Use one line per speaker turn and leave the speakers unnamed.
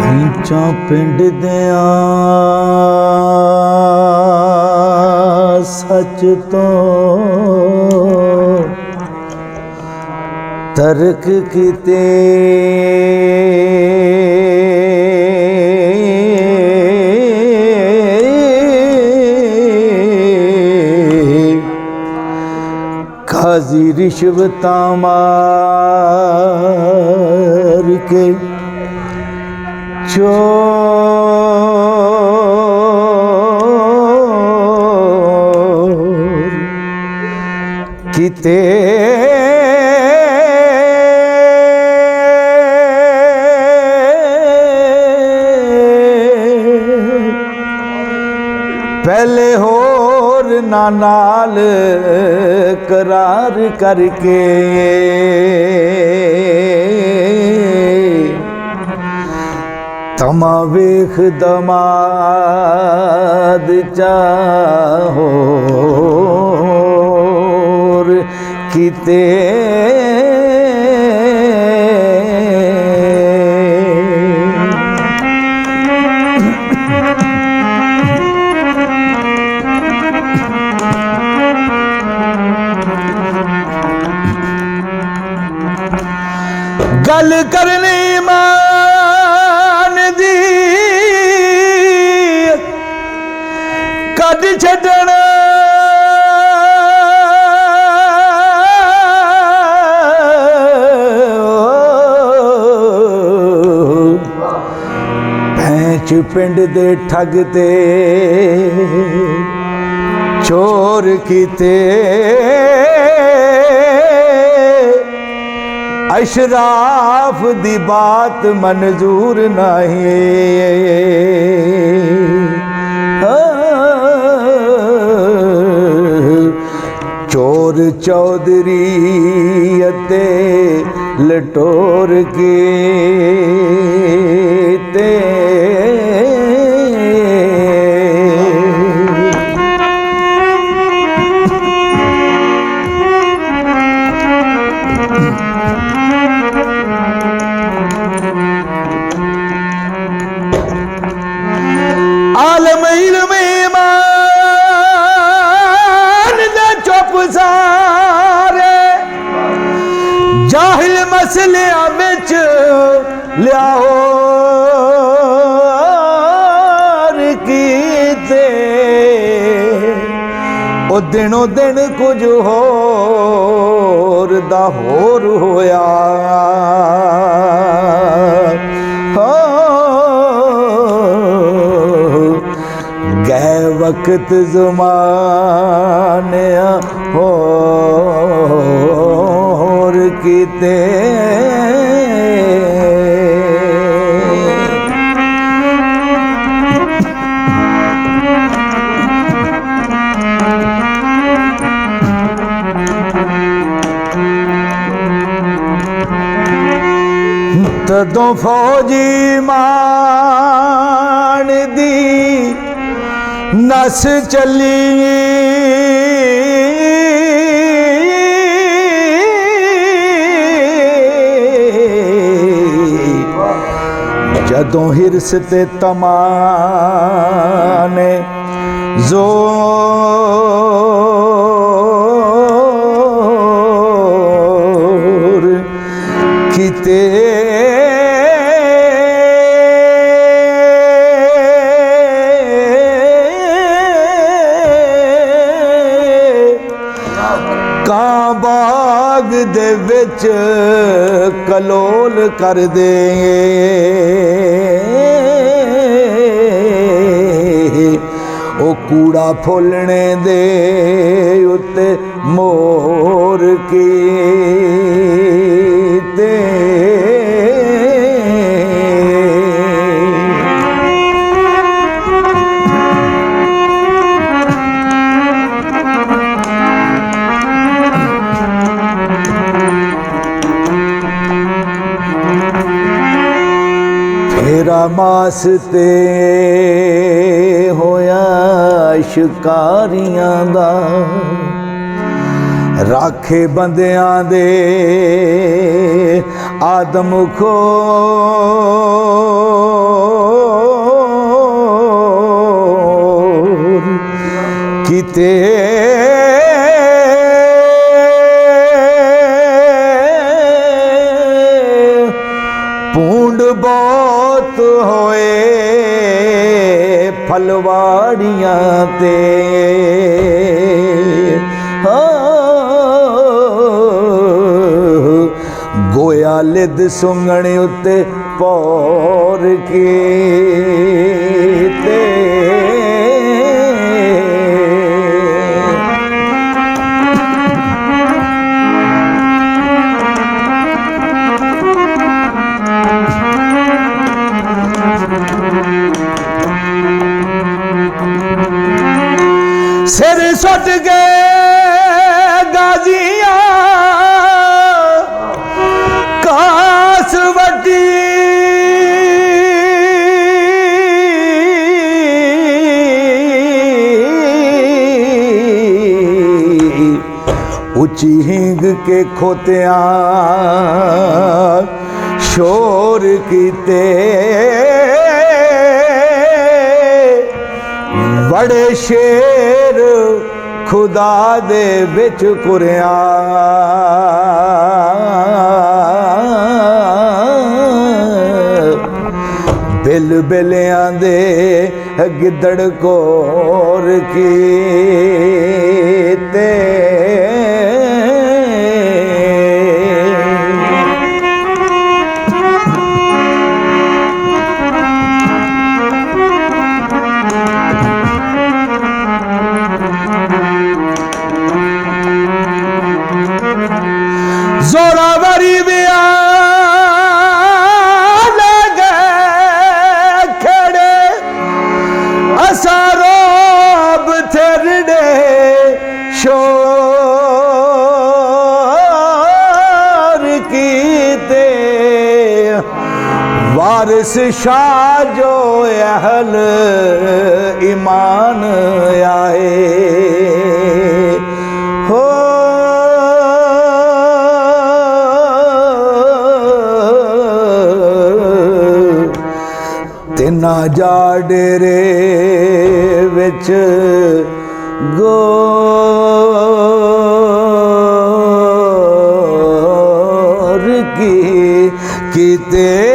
ਪੈਂਚਾਂ ਪਿੰਡ ਦਿਆਂ ਸੱਚ ਤੋਂ ਤਰਕ ਕੀਤੇ ਕਾਜ਼ੀ ਰਿਸ਼ਵਤਾਂ ਮਾਰ ਕੇ ਚੋਰ ਕੀਤੇ ਪਹਿਲੇ ਹੋਰ ਨਾ ਨਾਲ ਕਰਾਰ ਕਰਕੇ ਤਮਾ ਵੇਖ ਦਮਾਦ ਚਾਹੋਰ ਕੀਤੇ गल करनी मान दी कद छड्डण पैंच पिंड दे ठग ते चोर कीते अशराफ दी बात मंजूर नहीं चोर चौधरी अते लटोर के ते आलम इल्म ईमान दे चुप सारे जाहिल मसलियां विच लियाओ कीते ओ दिनों दिन कुछ होर दा होर होया गए वक्त ज़माने होर कीते तदों फौजी मान दी नस चली जदों हिरस ते तमाने जोर कीते बाग दे विच कलोल कर दे ओ कूड़ा फुलने दे उत्ते मोर कीते तेरा मास ते होया शिकारियां दा राखे बंदियां दे आदम खोर कीते पूंड बहुत होए फलवाड़ियां ते गोया लिद सुंगण उत्ते पौर के सिर सुट गए गाजिया कास वटी उची हिंग के खोतिया शोर कीते बड़े शेर खुदा दे विच कुरिया बिल बिलियां दे गिदड़ कोर कीते जोरावरी बयान गए खड़े असारोब थरड़े शोर कीते वारिस शाह जो अहल ईमान आए हो तिना जा डेरे विच गौर कीते